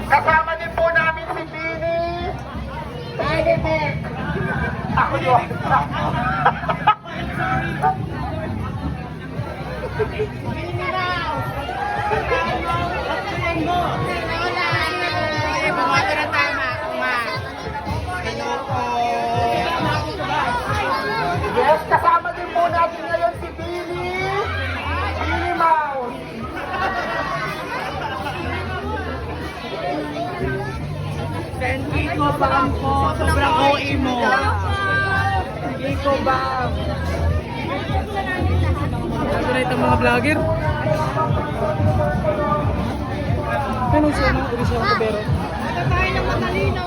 Kasama din po namin si Bini. Ako yun. Bumato na tama. Yes, kasama din po natin ngayon si Bini. Bini Mouse. Kiko Bam po. Sobrang OA mo. Kiko Bam. Ito na itong mga vlogger. Ano siya mga ulisang kabero? Tayo ng matalino.